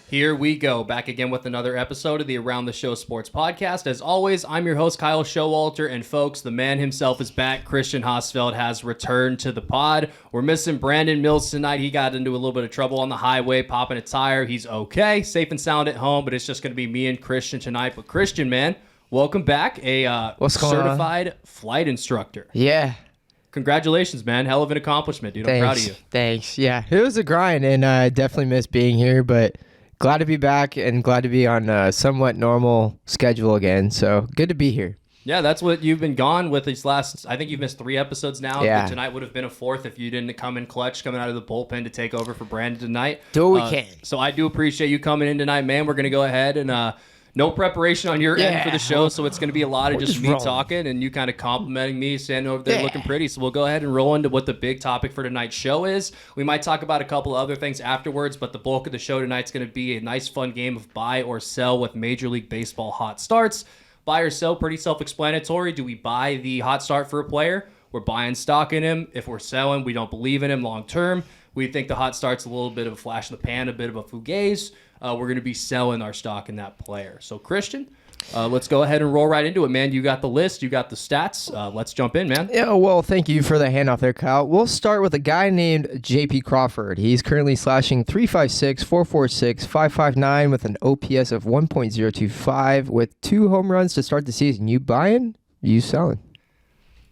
Here we go, back again with another episode of the Around the Show Sports Podcast. As always, I'm your host, Kyle Showalter, and folks, the man himself is back. Christian Hausfeld has returned to the pod. We're missing Brandon Mills tonight. He got into a little bit of trouble on the highway, popping a tire. He's okay, safe and sound at home, but it's just going to be me and Christian tonight. But Christian, man, welcome back, a certified flight instructor. Yeah. Congratulations, man. Hell of an accomplishment, dude. I'm proud of you. Thanks. Yeah, it was a grind, and I definitely missed being here, but glad to be back and glad to be on a somewhat normal schedule again. So good to be here. Yeah, that's what you've been gone with these last, I think you've missed 3 episodes now. Yeah. But tonight would have been a 4th if you didn't come in clutch coming out of the bullpen to take over for Brandon tonight. Do what we can. So I do appreciate you coming in tonight, man. We're going to go ahead and no preparation on your end for the show, so it's going to be a lot of just me talking and you kind of complimenting me, standing over there looking pretty. So we'll go ahead and roll into what the big topic for tonight's show is. We might talk about a couple of other things afterwards, but the bulk of the show tonight's going to be a nice, fun game of buy or sell with Major League Baseball hot starts. Buy or sell, pretty self-explanatory. Do we buy the hot start for a player? We're buying stock in him. If we're selling, we don't believe in him long-term. We think the hot start's a little bit of a flash in the pan, a bit of a fugazi. We're going to be selling our stock in that player. So, Christian, let's go ahead and roll right into it, man. You got the list. You got the stats. Let's jump in, man. Yeah, well, thank you for the handoff there, Kyle. We'll start with a guy named JP Crawford. He's currently slashing 356, 446, 559 with an OPS of 1.025 with 2 home runs to start the season. You buying? You selling?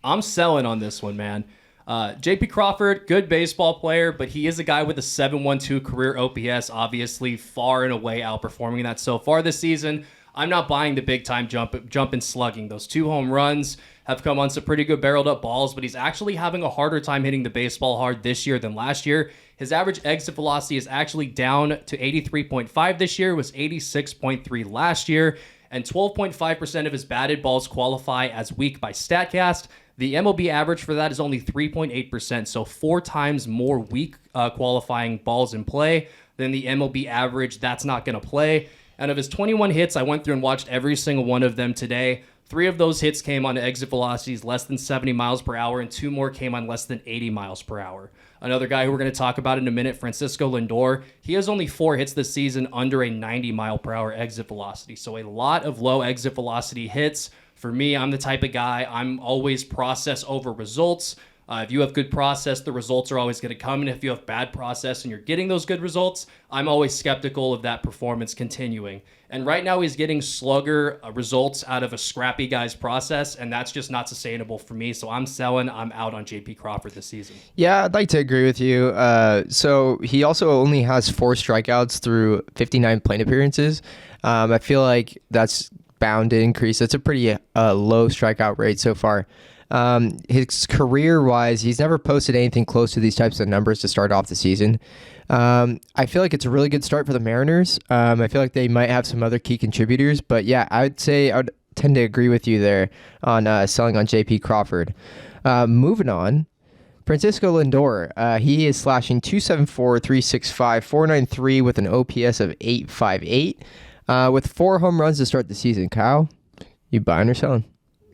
I'm selling on this one, man. JP Crawford, good baseball player, but he is a guy with a 7.12 career OPS, obviously far and away outperforming that so far this season. I'm not buying the big-time jump in slugging. Those 2 home runs have come on some pretty good barreled-up balls, but he's actually having a harder time hitting the baseball hard this year than last year. His average exit velocity is actually down to 83.5 this year. It was 86.3 last year, and 12.5% of his batted balls qualify as weak by StatCast. The MLB average for that is only 3.8%, so 4 times more weak qualifying balls in play than the MLB average. That's not going to play. And of his 21 hits, I went through and watched every single one of them today. 3 of those hits came on exit velocities less than 70 miles per hour, and 2 more came on less than 80 miles per hour. Another guy who we're going to talk about in a minute, Francisco Lindor, he has only 4 hits this season under a 90 mile per hour exit velocity. So a lot of low exit velocity hits. For me, I'm the type of guy, I'm always process over results. If you have good process, the results are always going to come. And if you have bad process and you're getting those good results, I'm always skeptical of that performance continuing. And right now he's getting slugger results out of a scrappy guy's process, and that's just not sustainable for me. So I'm selling. I'm out on JP Crawford this season. Yeah, I'd like to agree with you. So he also only has 4 strikeouts through 59 plate appearances. I feel like that's bound to increase. That's a pretty low strikeout rate so far. His career-wise, he's never posted anything close to these types of numbers to start off the season. I feel like it's a really good start for the Mariners. I feel like they might have some other key contributors, but yeah, I would tend to agree with you there on selling on JP Crawford. Moving on, Francisco Lindor, he is slashing 274, 365, 493 with an OPS of 858. With 4 home runs to start the season. Kyle, you buying or selling?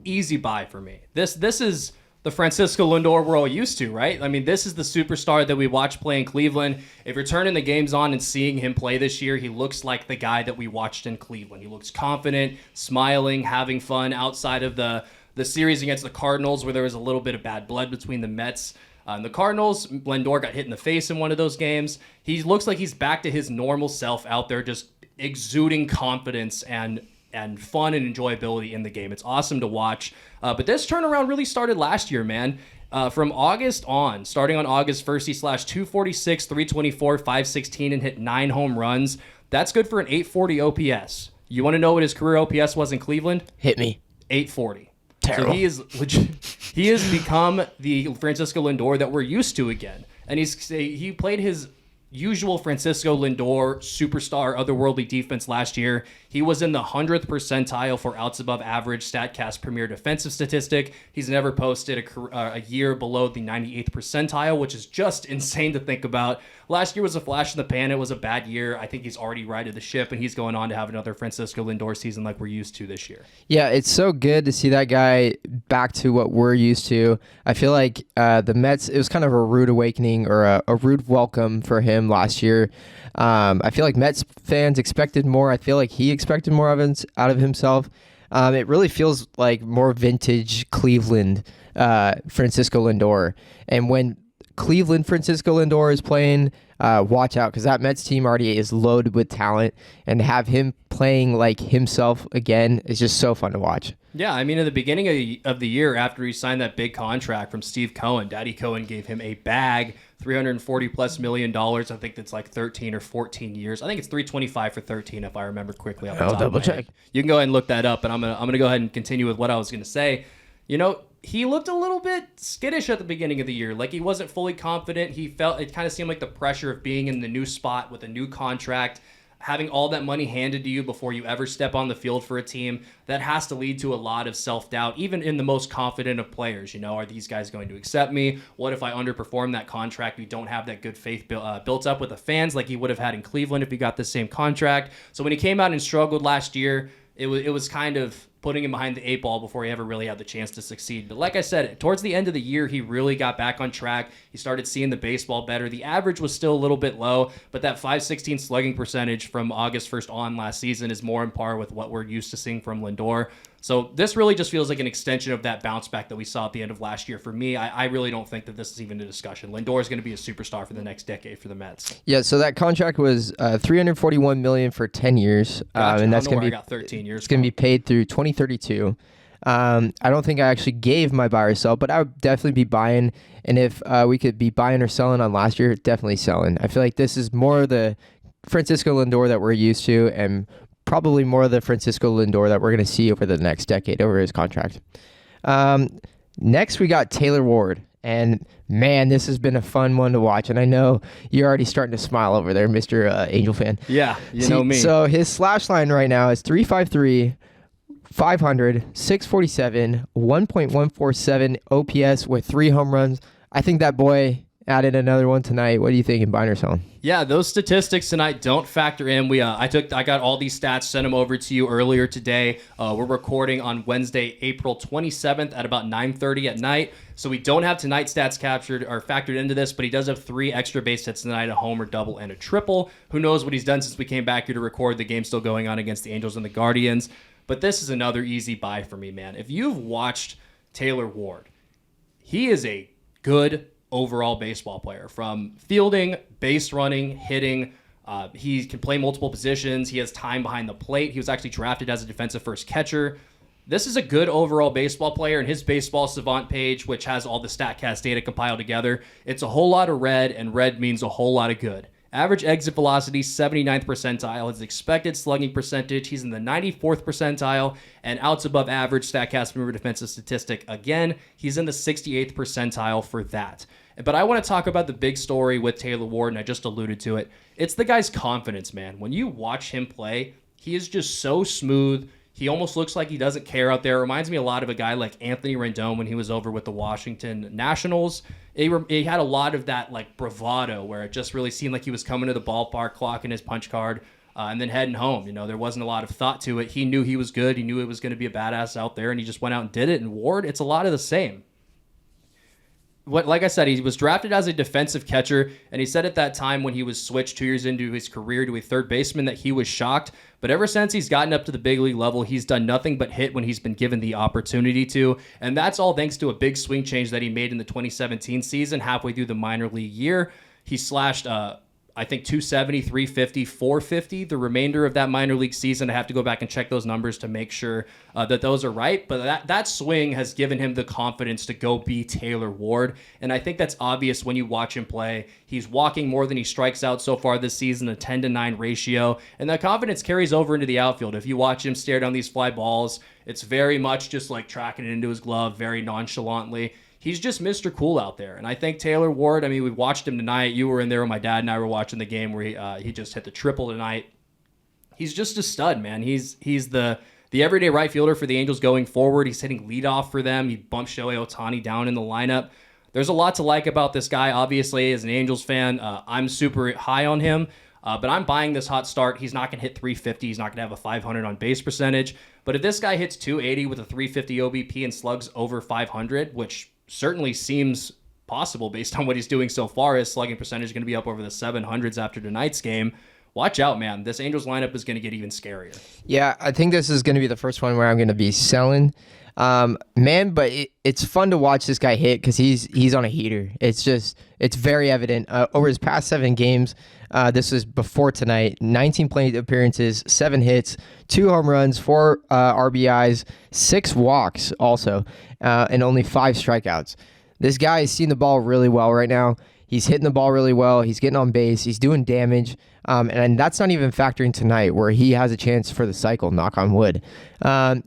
Easy buy for me. This is the Francisco Lindor we're all used to, right? I mean, this is the superstar that we watch play in Cleveland. If you're turning the games on and seeing him play this year, he looks like the guy that we watched in Cleveland. He looks confident, smiling, having fun outside of the series against the Cardinals where there was a little bit of bad blood between the Mets and the Cardinals. Lindor got hit in the face in one of those games. He looks like he's back to his normal self out there, just exuding confidence and fun and enjoyability in the game. It's awesome to watch. But this turnaround really started last year, man. From August on, starting on August 1st, he slashed 246, 324, 516, and hit 9 home runs. That's good for an 840 OPS. You want to know what his career OPS was in Cleveland? Hit me. 840. Terrible. So he is legit. He has become the Francisco Lindor that we're used to again. And he played his usual Francisco Lindor superstar otherworldly defense last year. He was in the 100th percentile for outs above average StatCast premier defensive statistic. He's never posted a year below the 98th percentile, which is just insane to think about. Last year was a flash in the pan. It was a bad year. I think he's already righted the ship, and he's going on to have another Francisco Lindor season like we're used to this year. Yeah, it's so good to see that guy back to what we're used to. I feel like the Mets, it was kind of a rude awakening or a rude welcome for him him last year. I feel like Mets fans expected more. I feel like he expected more out of himself. It really feels like more vintage Cleveland Francisco Lindor. And when Cleveland Francisco Lindor is playing, watch out, because that Mets team already is loaded with talent, and to have him playing like himself again is just so fun to watch. Yeah, I mean, at the beginning of the year, after he signed that big contract from Steve Cohen, Daddy Cohen gave him a bag, $340+ million. I think that's like 13 or 14 years. I think it's 325 for 13, if I remember quickly. I'll double check. You can go ahead and look that up, and I'm gonna go ahead and continue with what I was gonna say. You know, he looked a little bit skittish at the beginning of the year. Like, he wasn't fully confident. It kind of seemed like the pressure of being in the new spot with a new contract, having all that money handed to you before you ever step on the field for a team, that has to lead to a lot of self-doubt, even in the most confident of players. You know, are these guys going to accept me? What if I underperform that contract? We don't have that good faith built up with the fans like he would have had in Cleveland if he got the same contract. So when he came out and struggled last year, it was kind of putting him behind the 8 ball before he ever really had the chance to succeed. But like I said, towards the end of the year, he really got back on track. He started seeing the baseball better. The average was still a little bit low, but that .516 slugging percentage from August 1st on last season is more in par with what we're used to seeing from Lindor. So this really just feels like an extension of that bounce back that we saw at the end of last year. For me, I really don't think that this is even a discussion. Lindor is going to be a superstar for the next decade for the Mets. Yeah, so that contract was $341 million for 10 years, Gotcha. and that's going to be got 13 years. It's going to be paid through 2032. I don't think I actually gave my buy or sell, but I would definitely be buying. And if we could be buying or selling on last year, definitely selling. I feel like this is more the Francisco Lindor that we're used to, and probably more of the Francisco Lindor that we're going to see over the next decade over his contract. Next, we got Taylor Ward. And man, this has been a fun one to watch. And I know you're already starting to smile over there, Mr. Angel fan. Yeah, you know me. So his slash line right now is 353, 500, 647, 1.147 OPS with 3 home runs. I think that boy added another one tonight. What do you think in buying or selling? Yeah, those statistics tonight don't factor in. I got all these stats, sent them over to you earlier today. We're recording on Wednesday, April 27th at about 9:30 at night. So we don't have tonight's stats captured or factored into this, but he does have 3 extra base hits tonight, a homer, double, and a triple. Who knows what he's done since we came back here to record. The game's still going on against the Angels and the Guardians. But this is another easy buy for me, man. If you've watched Taylor Ward, he is a good overall baseball player, from fielding, base running, hitting. He can play multiple positions. He has time behind the plate. He was actually drafted as a defensive first catcher. This is a good overall baseball player, and his Baseball Savant page, which has all the StatCast data compiled together, it's a whole lot of red, and red means a whole lot of good. Average exit velocity, 79th percentile. His expected slugging percentage, he's in the 94th percentile. And outs above average, StatCast mover defensive statistic, again, he's in the 68th percentile for that. But I want to talk about the big story with Taylor Ward, and I just alluded to it. It's the guy's confidence, man. When you watch him play, he is just so smooth. He almost looks like he doesn't care out there. It reminds me a lot of a guy like Anthony Rendon when he was over with the Washington Nationals. He had a lot of that like bravado where it just really seemed like he was coming to the ballpark, clocking his punch card, and then heading home. You know, there wasn't a lot of thought to it. He knew he was good. He knew it was going to be a badass out there, and he just went out and did it. And Ward, it's a lot of the same. Like I said, he was drafted as a defensive catcher, and he said at that time when he was switched 2 years into his career to a third baseman that he was shocked. But ever since he's gotten up to the big league level, he's done nothing but hit when he's been given the opportunity to. And that's all thanks to a big swing change that he made in the 2017 season, halfway through the minor league year. He slashed I think 270, 350, 450 the remainder of that minor league season. I have to go back and check those numbers to make sure that those are right. But that swing has given him the confidence to go be Taylor Ward. And I think that's obvious when you watch him play. He's walking more than he strikes out so far this season, a 10-9 ratio. And that confidence carries over into the outfield. If you watch him stare down these fly balls, it's very much just like tracking it into his glove very nonchalantly. He's just Mr. Cool out there. And I think Taylor Ward, I mean, we watched him tonight. You were in there when my dad and I were watching the game where he just hit the triple tonight. He's just a stud, man. He's the everyday right fielder for the Angels going forward. He's hitting leadoff for them. He bumped Shohei Ohtani down in the lineup. There's a lot to like about this guy. Obviously, as an Angels fan, I'm super high on him. But I'm buying this hot start. He's not going to hit 350. He's not going to have a 500 on base percentage. But if this guy hits 280 with a 350 OBP and slugs over 500, which certainly seems possible based on what he's doing so far. His slugging percentage is going to be up over the 700s after tonight's game. Watch out, man. This Angels lineup is going to get even scarier. Yeah, I think this is going to be the first one where I'm going to be selling. Man, but it's fun to watch this guy hit because he's on a heater. It's very evident. Over his past 7 games, this was before tonight, 19 plate appearances, 7 hits, 2 home runs, 4 RBIs, 6 walks also, and only 5 strikeouts. This guy is seeing the ball really well right now. He's hitting the ball really well. He's getting on base. He's doing damage. And that's not even factoring tonight where he has a chance for the cycle, knock on wood.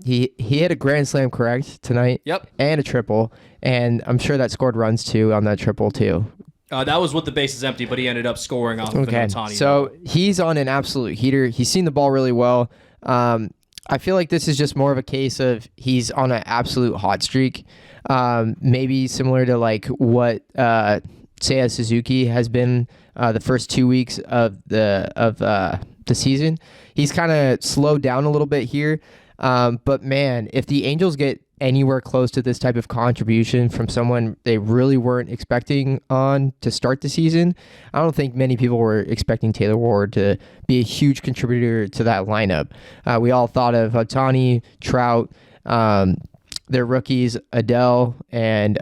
He hit a grand slam correct tonight. Yep. And a triple. And I'm sure that scored runs too on that triple too. That was with the bases empty, but he ended up scoring off of an Ohtani. So he's on an absolute heater. He's seen the ball really well. I feel like this is just more of a case of he's on an absolute hot streak. Maybe similar to like what Seiya Suzuki has been the first 2 weeks of the season. He's kind of slowed down a little bit here. But man, if the Angels get anywhere close to this type of contribution from someone they really weren't expecting on to start the season, I don't think many people were expecting Taylor Ward to be a huge contributor to that lineup. We all thought of Ohtani, Trout, their rookies, Adele and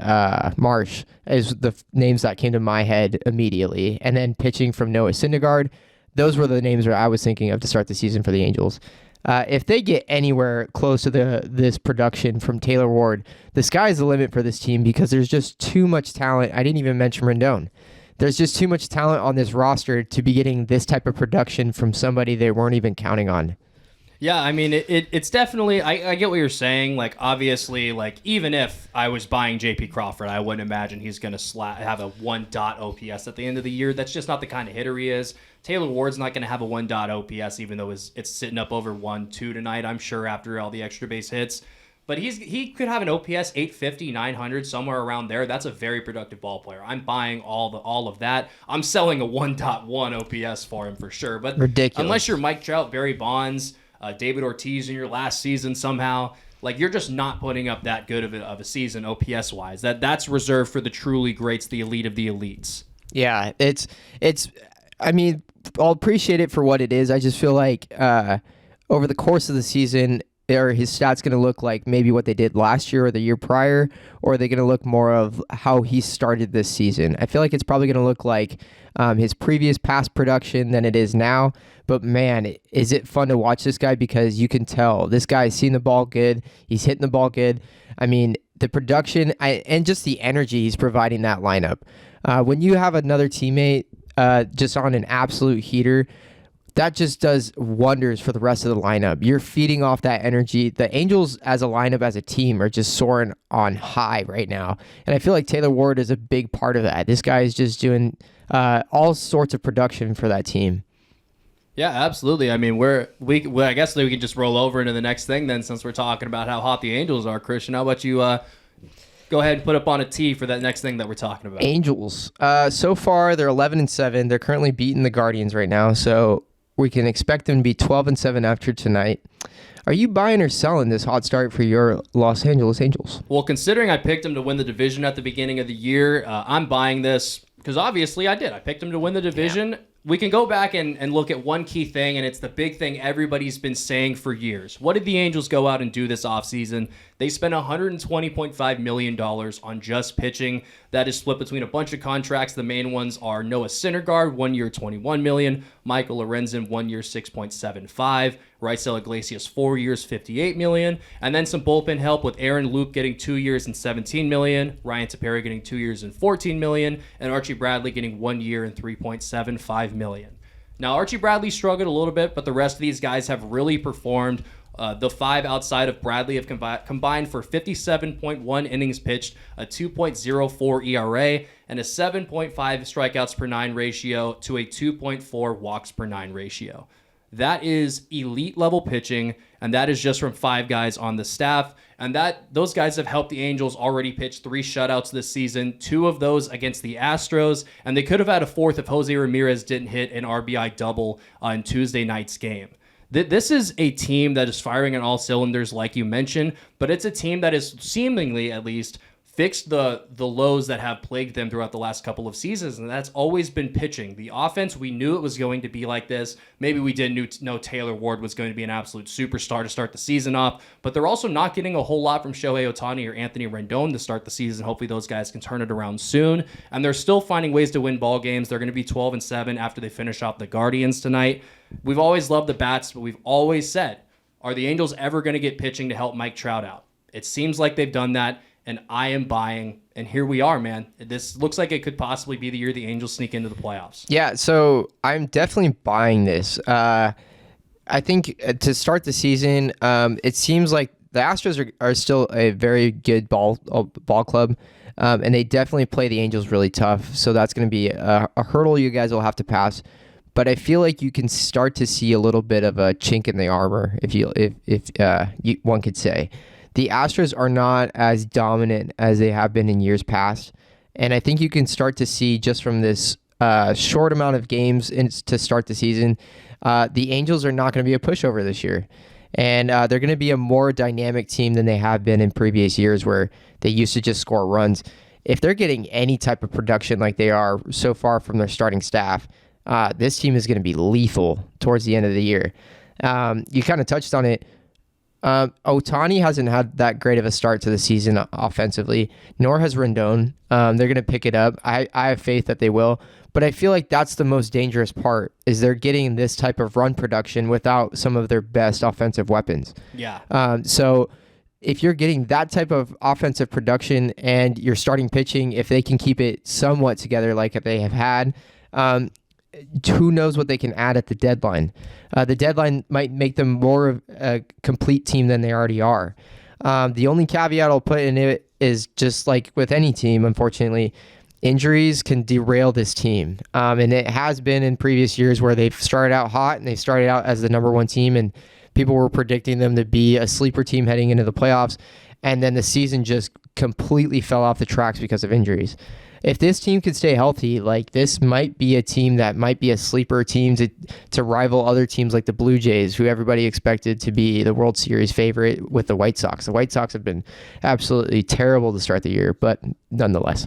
Marsh as the names that came to my head immediately. And then pitching from Noah Syndergaard, those were the names that I was thinking of to start the season for the Angels. If they get anywhere close to this production from Taylor Ward, the sky's the limit for this team because there's just too much talent. I didn't even mention Rendon. There's just too much talent on this roster to be getting this type of production from somebody they weren't even counting on. Yeah, I mean, it's definitely, I get what you're saying. Like, obviously, like, even if I was buying J.P. Crawford, I wouldn't imagine he's going to have a 1 OPS at the end of the year. That's just not the kind of hitter he is. Taylor Ward's not going to have a 1 OPS, even though it's sitting up over 1-2 tonight, I'm sure, after all the extra base hits. But he could have an OPS 850, 900, somewhere around there. That's a very productive ball player. I'm buying all of that. I'm selling a 1.1 OPS for him for sure. But ridiculous. Unless you're Mike Trout, Barry Bonds, David Ortiz in your last season somehow, like you're just not putting up that good of a season OPS wise. That's reserved for the truly greats, the elite of the elites. Yeah, it's. I mean, I'll appreciate it for what it is. I just feel like over the course of the season, are his stats going to look like maybe what they did last year or the year prior, or are they going to look more of how he started this season? I feel like it's probably going to look like his previous past production than it is now. But man, is it fun to watch this guy because you can tell this guy's seeing the ball good. He's hitting the ball good. I mean, the production and just the energy he's providing that lineup. When you have another teammate just on an absolute heater, that just does wonders for the rest of the lineup. You're feeding off that energy. The Angels as a lineup, as a team, are just soaring on high right now. And I feel like Taylor Ward is a big part of that. This guy is just doing all sorts of production for that team. Yeah, absolutely. I mean, I guess we can just roll over into the next thing then, since we're talking about how hot the Angels are. Christian, how about you go ahead and put up on a tee for that next thing that we're talking about? Angels. So far, they're 11-7. They're currently beating the Guardians right now, so we can expect them to be 12-7 after tonight. Are you buying or selling this hot start for your Los Angeles Angels? Well, considering I picked them to win the division at the beginning of the year, I'm buying this because obviously I did. I picked them to win the division. Yeah. We can go back and look at one key thing, and it's the big thing everybody's been saying for years. What did the Angels go out and do this offseason? They spent $120.5 million on just pitching. That is split between a bunch of contracts. The main ones are Noah Syndergaard, 1 year, $21 million. Michael Lorenzen, 1 year, $6.75. Raisel Iglesias, 4 years, $58 million. And then some bullpen help with Aaron Loup getting 2 years and $17 million. Ryan Tepera getting 2 years and $14 million. And Archie Bradley getting 1 year and $3.75 million. Now, Archie Bradley struggled a little bit, but the rest of these guys have really performed. The 5 outside of Bradley have combined for 57.1 innings pitched, a 2.04 ERA, and a 7.5 strikeouts per 9 ratio to a 2.4 walks per 9 ratio. That is elite level pitching, and that is just from 5 guys on the staff. And those guys have helped the Angels already pitch 3 shutouts this season, 2 of those against the Astros, and they could have had a 4th if Jose Ramirez didn't hit an RBI double on Tuesday night's game. This is a team that is firing on all cylinders, like you mentioned, but it's a team that is seemingly, at least, fixed the lows that have plagued them throughout the last couple of seasons, and that's always been pitching. The offense, we knew it was going to be like this. Maybe we didn't know Taylor Ward was going to be an absolute superstar to start the season off, but they're also not getting a whole lot from Shohei Ohtani or Anthony Rendon to start the season. Hopefully those guys can turn it around soon, and they're still finding ways to win ball games. They're going to be 12-7 after they finish off the Guardians tonight. We've always loved the bats, but we've always said, are the Angels ever going to get pitching to help Mike Trout out? It seems like they've done that, and I am buying, and here we are, man. This looks like it could possibly be the year the Angels sneak into the playoffs. Yeah, so I'm definitely buying this. I think to start the season, it seems like the Astros are still a very good ball club, and they definitely play the Angels really tough, so that's going to be a hurdle you guys will have to pass. But I feel like you can start to see a little bit of a chink in the armor, if one could say. The Astros are not as dominant as they have been in years past, and I think you can start to see just from this short amount of games to start the season, the Angels are not going to be a pushover this year, and they're going to be a more dynamic team than they have been in previous years where they used to just score runs. If they're getting any type of production like they are so far from their starting staff, this team is going to be lethal towards the end of the year. You kind of touched on it. Ohtani hasn't had that great of a start to the season offensively, nor has Rendon. They're going to pick it up. I have faith that they will, but I feel like that's the most dangerous part is they're getting this type of run production without some of their best offensive weapons. Yeah. So if you're getting that type of offensive production and you're starting pitching, if they can keep it somewhat together like they have had, who knows what they can add at the deadline. The deadline might make them more of a complete team than they already are. The only caveat I'll put in it is just like with any team, unfortunately, injuries can derail this team. And it has been in previous years where they've started out hot and they started out as the number one team and people were predicting them to be a sleeper team heading into the playoffs. And then the season just completely fell off the tracks because of injuries. If this team could stay healthy, like this might be a team that might be a sleeper team to rival other teams like the Blue Jays, who everybody expected to be the World Series favorite with the White Sox. The White Sox have been absolutely terrible to start the year, but nonetheless.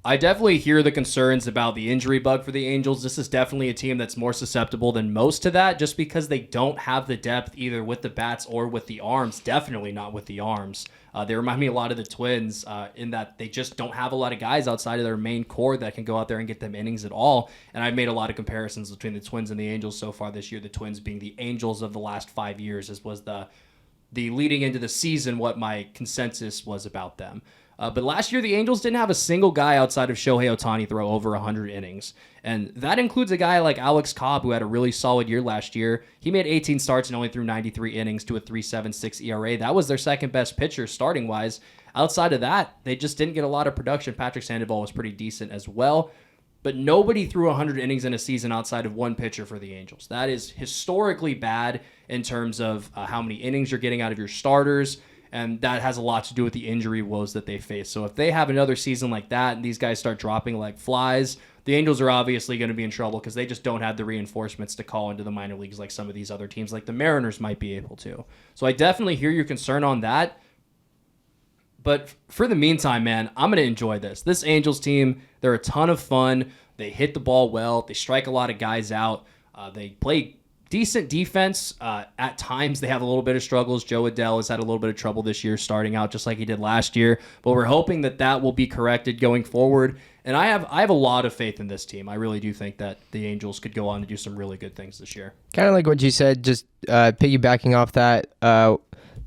I definitely hear the concerns about the injury bug for the Angels. This is definitely a team that's more susceptible than most to that just because they don't have the depth either with the bats or with the arms. Definitely not with the arms. They remind me a lot of the Twins in that they just don't have a lot of guys outside of their main core that can go out there and get them innings at all. And I've made a lot of comparisons between the Twins and the Angels so far this year. The Twins being the Angels of the last 5 years, as was the leading into the season what my consensus was about them. But last year, the Angels didn't have a single guy outside of Shohei Ohtani throw over 100 innings. And that includes a guy like Alex Cobb, who had a really solid year last year. He made 18 starts and only threw 93 innings to a 3.76 ERA. That was their second best pitcher starting-wise. Outside of that, they just didn't get a lot of production. Patrick Sandoval was pretty decent as well. But nobody threw 100 innings in a season outside of one pitcher for the Angels. That is historically bad in terms of how many innings you're getting out of your starters. And that has a lot to do with the injury woes that they face. So if they have another season like that and these guys start dropping like flies, the Angels are obviously going to be in trouble because they just don't have the reinforcements to call into the minor leagues like some of these other teams, like the Mariners might be able to. So I definitely hear your concern on that. But for the meantime, man, I'm going to enjoy this. This Angels team, they're a ton of fun. They hit the ball well. They strike a lot of guys out. They play decent defense. At times, they have a little bit of struggles. Joe Adell has had a little bit of trouble this year starting out just like he did last year. But we're hoping that will be corrected going forward. And I have a lot of faith in this team. I really do think that the Angels could go on to do some really good things this year. Kind of like what you said, just piggybacking off that,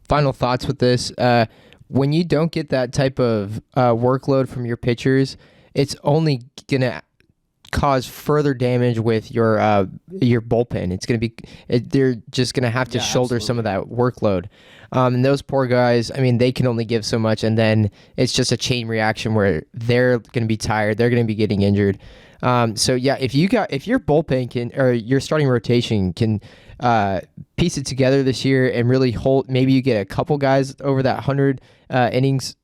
final thoughts with this. When you don't get that type of workload from your pitchers, it's only going to cause further damage with your bullpen. It's going to be they're just going to have to shoulder some of that workload. And those poor guys, I mean, they can only give so much, and then it's just a chain reaction where they're going to be tired, they're going to be getting injured. So yeah, if your bullpen can, or your starting rotation can piece it together this year and really hold, maybe you get a couple guys over that 100 innings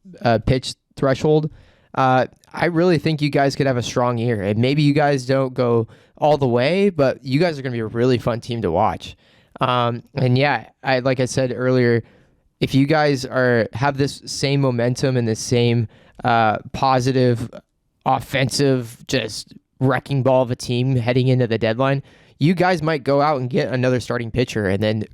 pitch threshold. I really think you guys could have a strong year, and maybe you guys don't go all the way, but you guys are going to be a really fun team to watch. And yeah, like I said earlier, if you guys have this same momentum and the same positive offensive just wrecking ball of a team heading into the deadline, you guys might go out and get another starting pitcher, and then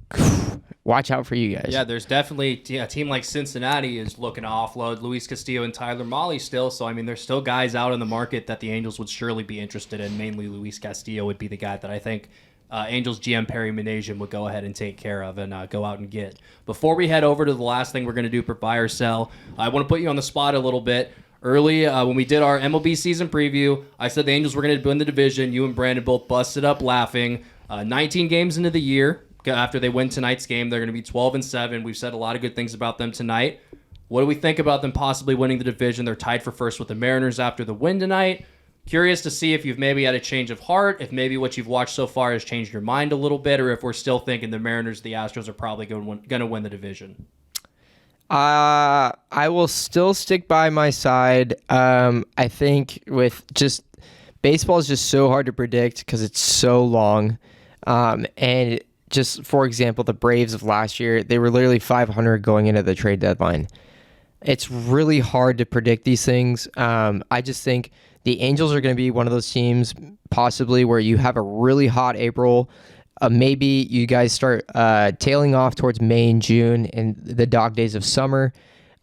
watch out for you guys. Yeah, there's definitely a team like Cincinnati is looking to offload Luis Castillo and Tyler Mahle still. So, I mean, there's still guys out in the market that the Angels would surely be interested in. Mainly Luis Castillo would be the guy that I think Angels GM Perry Manasian would go ahead and take care of and go out and get. Before we head over to the last thing we're going to do for buy or sell, I want to put you on the spot a little bit. Early, when we did our MLB season preview, I said the Angels were going to win the division. You and Brandon both busted up laughing. 19 games into the year, after they win tonight's game, they're going to be 12-7. We've said a lot of good things about them tonight. What do we think about them possibly winning the division? They're tied for first with the Mariners after the win tonight. Curious to see if you've maybe had a change of heart, if maybe what you've watched so far has changed your mind a little bit, or if we're still thinking the Mariners, the Astros are probably going to win the division. I will still stick by my side. I think with just baseball is just so hard to predict because it's so long. And just for example, the Braves of last year, they were literally 500 going into the trade deadline. It's really hard to predict these things. I just think the Angels are going to be one of those teams possibly where you have a really hot April. Maybe you guys start tailing off towards May and June and the dog days of summer.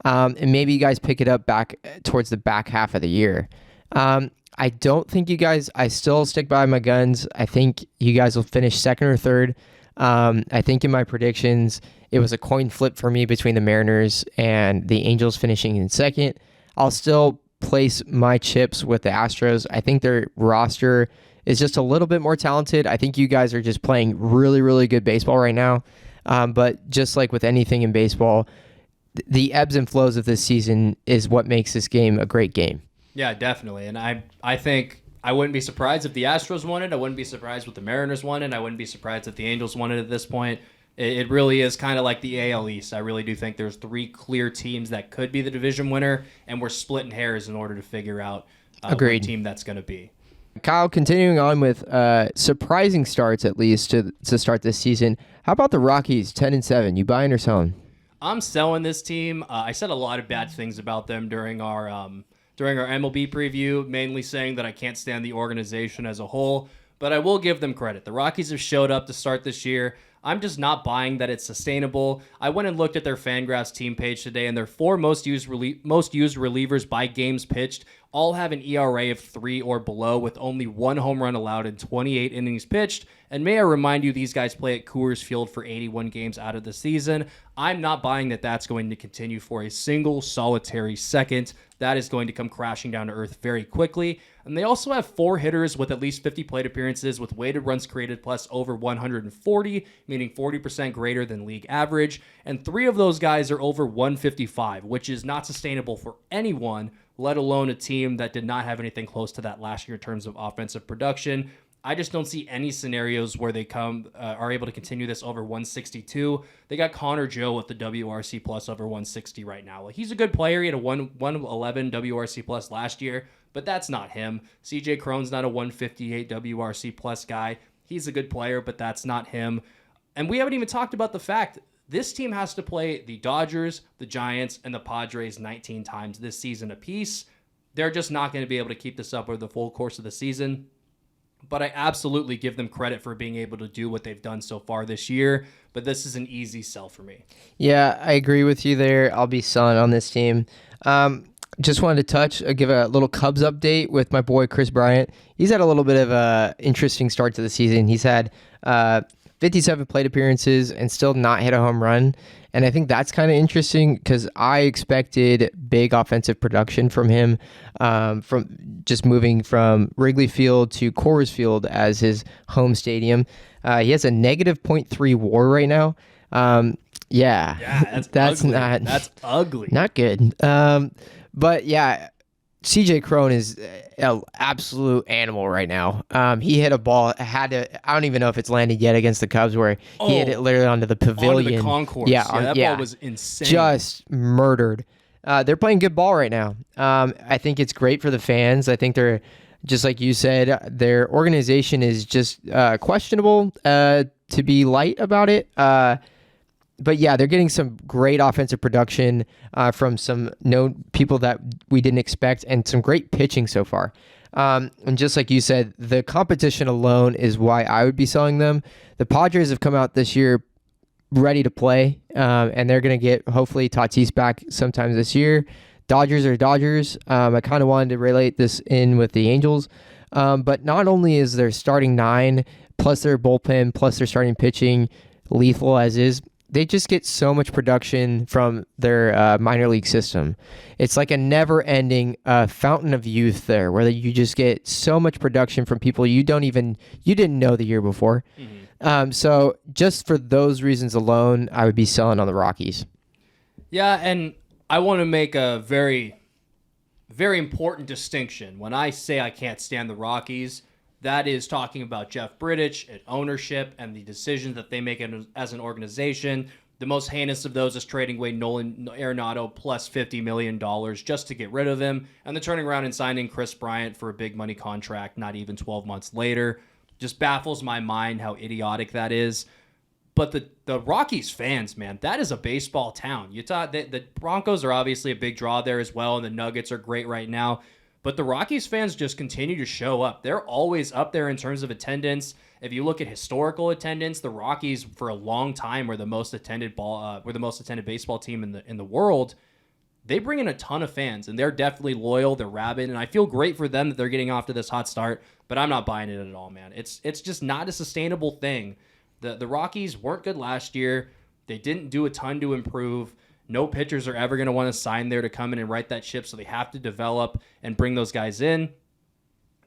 And maybe you guys pick it up back towards the back half of the year. I don't think I still stick by my guns. I think you guys will finish second or third. I think in my predictions, it was a coin flip for me between the Mariners and the Angels finishing in second. I'll still place my chips with the Astros. I think their roster is just a little bit more talented. I think you guys are just playing really, really good baseball right now. But just like with anything in baseball, the ebbs and flows of this season is what makes this game a great game. Yeah, definitely. And I think I wouldn't be surprised if the Astros won it. I wouldn't be surprised if the Mariners won it. I wouldn't be surprised if the Angels won it at this point. It really is kind of like the AL East. I really do think there's three clear teams that could be the division winner, and we're splitting hairs in order to figure out what team that's going to be. Kyle, continuing on with surprising starts, at least to start this season. How about the Rockies, 10-7? You buying or selling? I'm selling this team. I said a lot of bad things about them during our MLB preview, mainly saying that I can't stand the organization as a whole, but I will give them credit. The Rockies have showed up to start this year. I'm just not buying that it's sustainable. I went and looked at their Fangraphs team page today, and their four most used relievers by games pitched all have an ERA of 3 or below, with only 1 home run allowed in 28 innings pitched. And may I remind you, these guys play at Coors Field for 81 games out of the season. I'm not buying that that's going to continue for a single solitary second. That is going to come crashing down to earth very quickly. And they also have 4 hitters with at least 50 plate appearances with weighted runs created plus over 140, meaning 40% greater than league average. And 3 of those guys are over 155, which is not sustainable for anyone, let alone a team that did not have anything close to that last year in terms of offensive production. I just don't see any scenarios where they are able to continue this over 162. They got Connor Joe with the WRC plus over 160 right now. Like, he's a good player. He had a 111 WRC plus last year, but that's not him. CJ Cron's not a 158 WRC plus guy. He's a good player, but that's not him. And we haven't even talked about the fact this team has to play the Dodgers, the Giants, and the Padres 19 times this season apiece. They're just not going to be able to keep this up over the full course of the season. But I absolutely give them credit for being able to do what they've done so far this year. But this is an easy sell for me. Yeah, I agree with you there. I'll be selling on this team. Just wanted to give a little Cubs update with my boy Chris Bryant. He's had a little bit of a interesting start to the season. He's had 57 plate appearances and still not hit a home run. And I think that's kind of interesting because I expected big offensive production from him, from just moving from Wrigley Field to Coors Field as his home stadium. He has a negative .3 WAR right now. That's ugly. That's ugly. Not good. But yeah, CJ Cron is an absolute animal right now. He hit a ball, I don't even know if it's landed yet against the Cubs, where he hit it literally onto the pavilion. Onto the concourse. That ball was insane. Just murdered. They're playing good ball right now. I think it's great for the fans. I think they're, just like you said, their organization is just questionable, to be light about it. But yeah, they're getting some great offensive production from some known people that we didn't expect, and some great pitching so far. And just like you said, the competition alone is why I would be selling them. The Padres have come out this year ready to play, and they're going to get, hopefully, Tatis back sometime this year. Dodgers are Dodgers. I kind of wanted to relate this in with the Angels. But not only is their starting 9, plus their bullpen, plus their starting pitching lethal as is, they just get so much production from their minor league system. It's like a never-ending fountain of youth there, where you just get so much production from people you didn't know the year before. Mm-hmm. So just for those reasons alone, I would be selling on the Rockies. Yeah, and I want to make a very, very important distinction. When I say I can't stand the Rockies, that is talking about Jeff Bridich and ownership and the decisions that they make as an organization. The most heinous of those is trading away Nolan Arenado plus $50 million just to get rid of him, and then turning around and signing Chris Bryant for a big money contract not even 12 months later. Just baffles my mind how idiotic that is. But the Rockies fans, man, that is a baseball town. The Broncos are obviously a big draw there as well, and the Nuggets are great right now. But the Rockies fans just continue to show up. They're always up there in terms of attendance. If you look at historical attendance, the Rockies for a long time were the most attended baseball team in the world. They bring in a ton of fans, and they're definitely loyal. They're rabid, and I feel great for them that they're getting off to this hot start. But I'm not buying it at all, man. It's just not a sustainable thing. The Rockies weren't good last year. They didn't do a ton to improve. No pitchers are ever going to want to sign there to come in and right that ship, so they have to develop and bring those guys in.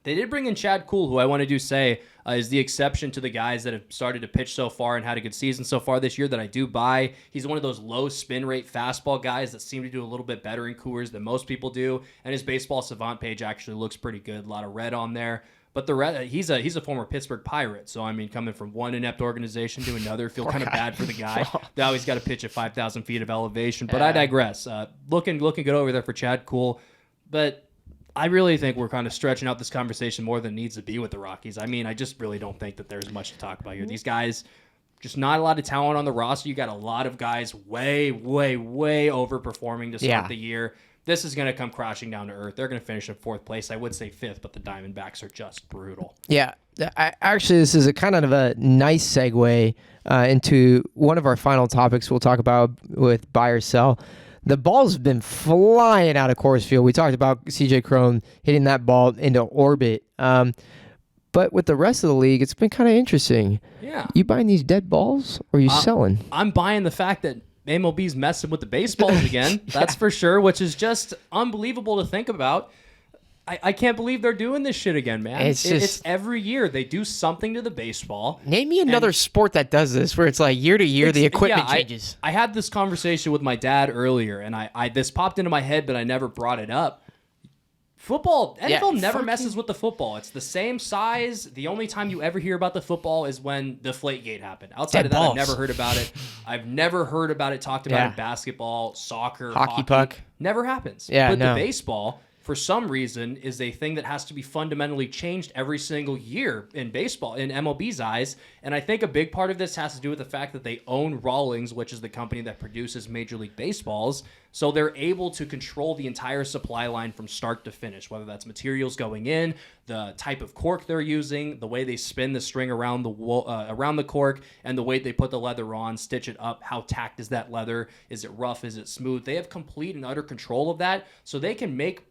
They did bring in Chad Kuhl, who I want to say is the exception to the guys that have started to pitch so far and had a good season so far this year that I do buy. He's one of those low spin rate fastball guys that seem to do a little bit better in Coors than most people do, and his Baseball Savant page actually looks pretty good. A lot of red on there. But he's a former Pittsburgh Pirate, so I mean, coming from one inept organization to another, feel kind of bad for the guy. Now he's got to pitch at 5,000 feet of elevation. But I digress. Looking good over there for Chad Kuhl, but I really think we're kind of stretching out this conversation more than it needs to be with the Rockies. I mean, I just really don't think that there's much to talk about here. These guys, just not a lot of talent on the roster. You got a lot of guys way, way, way overperforming to start the year. This is going to come crashing down to earth. They're going to finish in 4th place. I would say 5th, but the Diamondbacks are just brutal. Yeah. Actually, this is a kind of a nice segue into one of our final topics we'll talk about with buy or sell. The ball's been flying out of Coors Field. We talked about CJ Cron hitting that ball into orbit. But with the rest of the league, it's been kind of interesting. Yeah. You buying these dead balls or are you selling? I'm buying the fact that MLB's messing with the baseballs again. That's for sure, which is just unbelievable to think about. I can't believe they're doing this shit again, man. It's every year they do something to the baseball. Name me another sport that does this, where it's like year to year the equipment changes. I had this conversation with my dad earlier, and I this popped into my head, but I never brought it up. Football, NFL never messes with the football. It's the same size. The only time you ever hear about the football is when Deflategate happened. Outside of that, I've never heard about it. I've never heard about it talked about in basketball, soccer, hockey puck. Never happens. Yeah, but the baseball, for some reason, is a thing that has to be fundamentally changed every single year in baseball, in MLB's eyes. And I think a big part of this has to do with the fact that they own Rawlings, which is the company that produces Major League Baseballs. So they're able to control the entire supply line from start to finish, whether that's materials going in, the type of cork they're using, the way they spin the string around the cork, and the way they put the leather on, stitch it up, how tacked is that leather, is it rough, is it smooth? They have complete and utter control of that, so they can make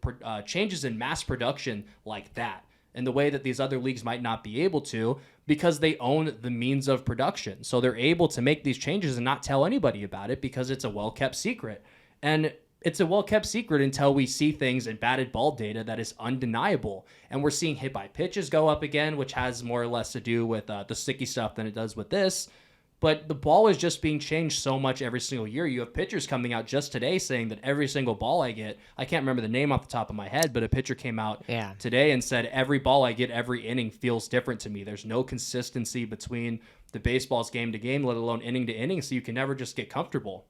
changes in mass production like that in the way that these other leagues might not be able to, because they own the means of production. So they're able to make these changes and not tell anybody about it because it's a well-kept secret. And it's a well-kept secret until we see things in batted ball data that is undeniable. And we're seeing hit by pitches go up again, which has more or less to do with the sticky stuff than it does with this. But the ball is just being changed so much every single year. You have pitchers coming out just today saying that every single ball I get, I can't remember the name off the top of my head, but a pitcher came out today and said, every ball I get every inning feels different to me. There's no consistency between the baseball's game to game, let alone inning to inning, so you can never just get comfortable.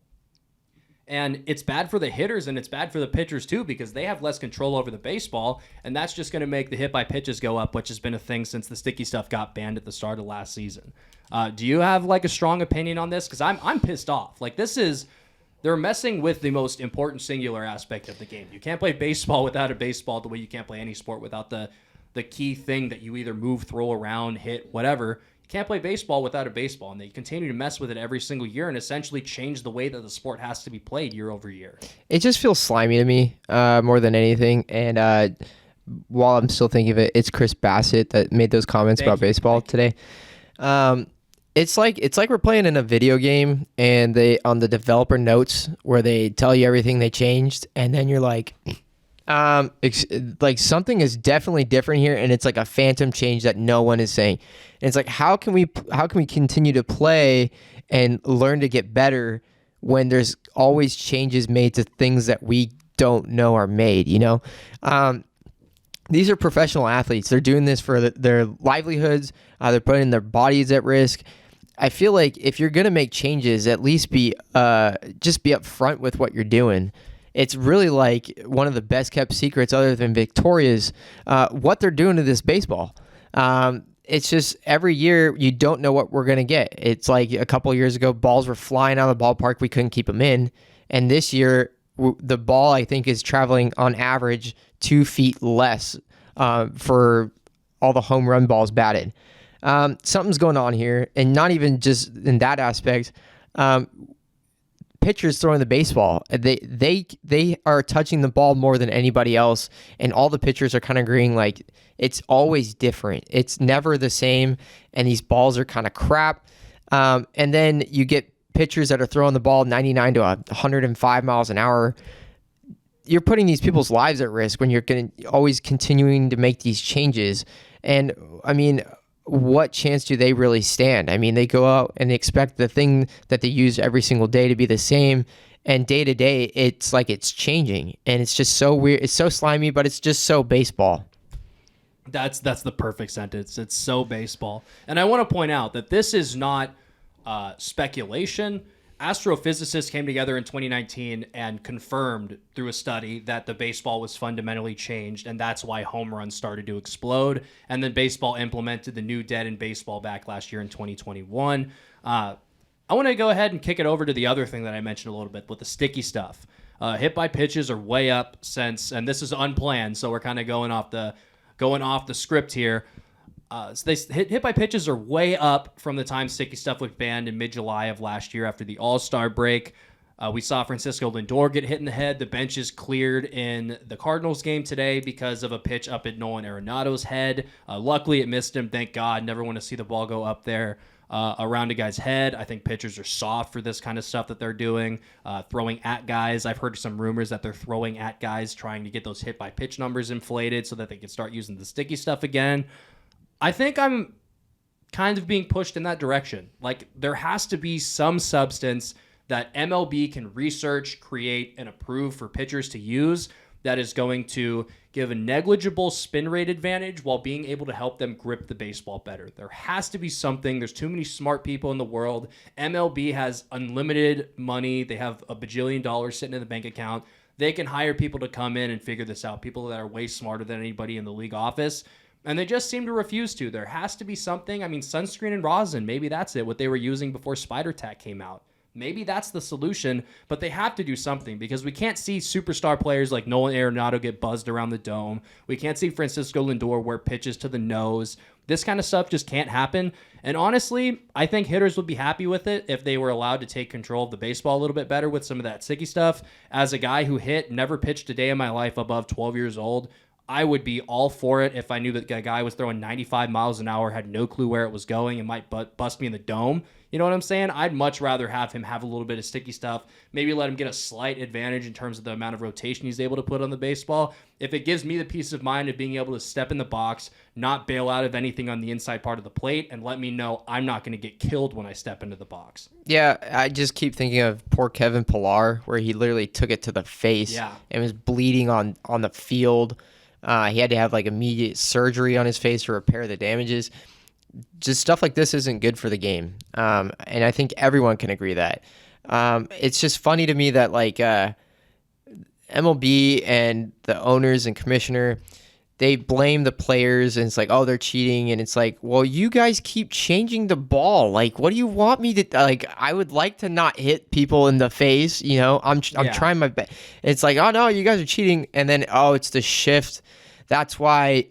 And it's bad for the hitters and it's bad for the pitchers too, because they have less control over the baseball, and that's just going to make the hit by pitches go up, which has been a thing since the sticky stuff got banned at the start of last season. Do you have like a strong opinion on this? Because I'm pissed off. Like they're messing with the most important singular aspect of the game. You can't play baseball without a baseball the way you can't play any sport without the key thing that you either move, throw around, hit, whatever. Can't play baseball without a baseball, and they continue to mess with it every single year and essentially change the way that the sport has to be played year over year. It just feels slimy to me more than anything. And while I'm still thinking of it, it's Chris Bassett that made those comments about baseball today. It's like we're playing in a video game, and they on the developer notes where they tell you everything they changed, and then you're like, like something is definitely different here, and it's like a phantom change that no one is saying. And it's like, how can we continue to play and learn to get better when there's always changes made to things that we don't know are made, you know? These are professional athletes. They're doing this for their livelihoods. They're putting their bodies at risk. I feel like if you're going to make changes, at least just be upfront with what you're doing. It's really like one of the best kept secrets other than Victoria's, what they're doing to this baseball. It's just every year you don't know what we're going to get. It's like a couple of years ago, balls were flying out of the ballpark. We couldn't keep them in. And this year, the ball, I think, is traveling on average 2 feet less for all the home run balls batted. Something's going on here, and not even just in that aspect. Pitchers throwing the baseball, they are touching the ball more than anybody else, and all the pitchers are kind of agreeing like it's always different. It's never the same, and these balls are kind of crap. And then you get pitchers that are throwing the ball 99 to 105 miles an hour. You're putting these people's lives at risk when you're always continuing to make these changes. And I mean, what chance do they really stand? I mean, they go out and they expect the thing that they use every single day to be the same, and day to day, it's like it's changing, and it's just so weird. It's so slimy, but it's just so baseball. That's the perfect sentence. It's so baseball. And I want to point out that this is not speculation. Astrophysicists came together in 2019 and confirmed through a study that the baseball was fundamentally changed, and that's why home runs started to explode. And then baseball implemented the new dead in baseball back last year in 2021. I want to go ahead and kick it over to the other thing that I mentioned a little bit with the sticky stuff. Hit by pitches are way up since, and this is unplanned, so we're kind of going off the script here. So hit by pitches are way up from the time sticky stuff was banned in mid-July of last year after the All-Star break. We saw Francisco Lindor get hit in the head. The bench is cleared in the Cardinals game today because of a pitch up at Nolan Arenado's head. Luckily, it missed him. Thank God. Never want to see the ball go up there around a guy's head. I think pitchers are soft for this kind of stuff that they're doing, throwing at guys. I've heard some rumors that they're throwing at guys trying to get those hit by pitch numbers inflated so that they can start using the sticky stuff again. I think I'm kind of being pushed in that direction. Like, there has to be some substance that MLB can research, create, and approve for pitchers to use that is going to give a negligible spin rate advantage while being able to help them grip the baseball better. There has to be something. There's too many smart people in the world. MLB has unlimited money. They have $1 bajillion sitting in the bank account. They can hire people to come in and figure this out, people that are way smarter than anybody in the league office. And they just seem to refuse to. There has to be something. I mean, sunscreen and rosin, maybe that's it, what they were using before Spider Tack came out. Maybe that's the solution, but they have to do something because we can't see superstar players like Nolan Arenado get buzzed around the dome. We can't see Francisco Lindor wear pitches to the nose. This kind of stuff just can't happen. And honestly, I think hitters would be happy with it if they were allowed to take control of the baseball a little bit better with some of that sticky stuff. As a guy who never pitched a day in my life above 12 years old, I would be all for it if I knew that the guy was throwing 95 miles an hour, had no clue where it was going, and might bust me in the dome. You know what I'm saying? I'd much rather have him have a little bit of sticky stuff, maybe let him get a slight advantage in terms of the amount of rotation he's able to put on the baseball. If it gives me the peace of mind of being able to step in the box, not bail out of anything on the inside part of the plate, and let me know I'm not going to get killed when I step into the box. Yeah, I just keep thinking of poor Kevin Pillar, where he literally took it to the face and was bleeding on the field. He had to have like immediate surgery on his face to repair the damages. Just stuff like this isn't good for the game. And I think everyone can agree that. It's just funny to me that like MLB and the owners and commissioner, they blame the players and it's like, oh, they're cheating. And it's like, well, you guys keep changing the ball. Like, what do you want me to like? I would like to not hit people in the face. I'm trying my best. It's like, oh no, you guys are cheating. And then, oh, it's the shift. That's why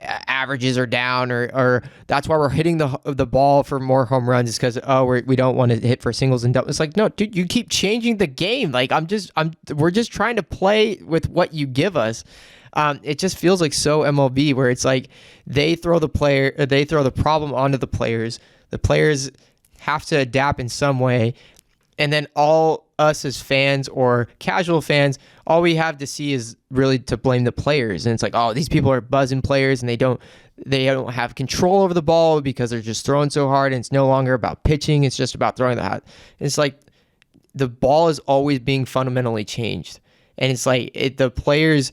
averages are down, or that's why we're hitting the ball for more home runs, is because we don't want to hit for singles and doubles. It's like, no, dude, you keep changing the game. Like we're just trying to play with what you give us. It just feels like so MLB, where it's like they throw the problem onto the players. The players have to adapt in some way, and then all us as fans or casual fans, all we have to see is really to blame the players. And it's like, oh, these people are buzzing players, and they don't have control over the ball because they're just throwing so hard, and it's no longer about pitching. It's just about throwing the hat. It's like the ball is always being fundamentally changed, and it's like the players,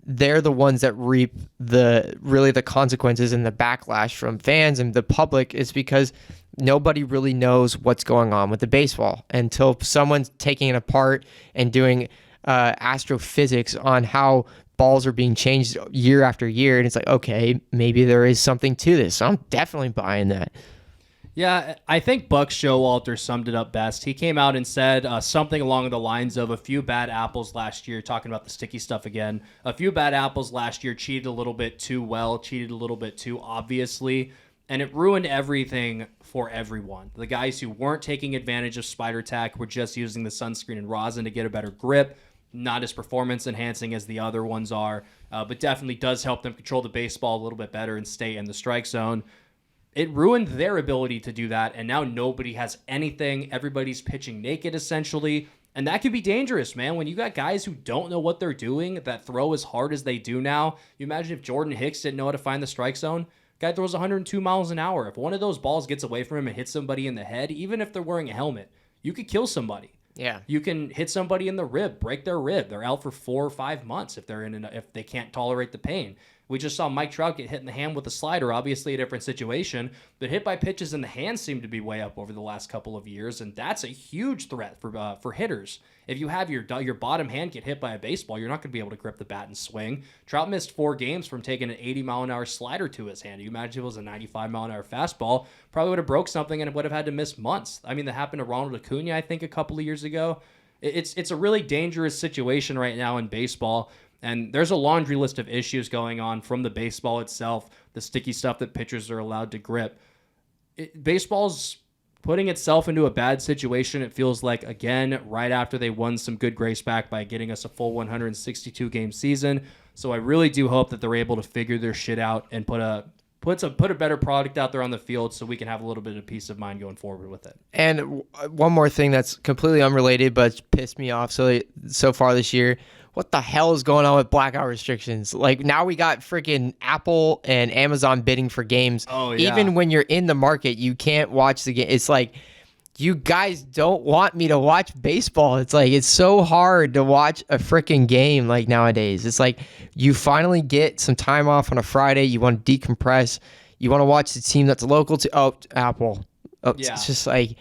they're the ones that reap the consequences and the backlash from fans and the public, is because nobody really knows what's going on with the baseball until someone's taking it apart and doing astrophysics on how balls are being changed year after year. And it's like, okay, maybe there is something to this. So I'm definitely buying that. Yeah, I think Buck Showalter summed it up best. He came out and said something along the lines of a few bad apples last year, talking about the sticky stuff again. A few bad apples last year cheated a little bit too well, cheated a little bit too obviously, and it ruined everything for everyone. The guys who weren't taking advantage of Spider Tack were just using the sunscreen and rosin to get a better grip, not as performance enhancing as the other ones are, but definitely does help them control the baseball a little bit better and stay in the strike zone. It ruined their ability to do that, and now nobody has anything. Everybody's pitching naked, essentially, and that could be dangerous, man. When you got guys who don't know what they're doing that throw as hard as they do now, you imagine if Jordan Hicks didn't know how to find the strike zone. Guy throws 102 miles an hour. If one of those balls gets away from him and hits somebody in the head, even if they're wearing a helmet, you could kill somebody. Yeah, you can hit somebody in the rib, break their rib. They're out for 4 or 5 months if if they can't tolerate the pain. We just saw Mike Trout get hit in the hand with a slider, obviously a different situation, but hit by pitches in the hand seem to be way up over the last couple of years, and that's a huge threat for hitters. If you have your bottom hand get hit by a baseball, you're not going to be able to grip the bat and swing. Trout missed 4 games from taking an 80-mile-an-hour slider to his hand. You imagine if it was a 95-mile-an-hour fastball, probably would have broke something and it would have had to miss months. I mean, that happened to Ronald Acuna, I think, a couple of years ago. It's a really dangerous situation right now in baseball. And there's a laundry list of issues going on, from the baseball itself, the sticky stuff that pitchers are allowed to grip. Baseball's putting itself into a bad situation, it feels like, again, right after they won some good grace back by getting us a full 162-game season. So I really do hope that they're able to figure their shit out and put a better product out there on the field so we can have a little bit of peace of mind going forward with it. And one more thing that's completely unrelated but pissed me off so far this year. What the hell is going on with blackout restrictions? Like, now we got freaking Apple and Amazon bidding for games. Oh, yeah. Even when you're in the market, you can't watch the game. It's like, you guys don't want me to watch baseball. It's like, it's so hard to watch a freaking game like nowadays. It's like, you finally get some time off on a Friday. You want to decompress. You want to watch the team that's local to Apple. Yeah. It's just like,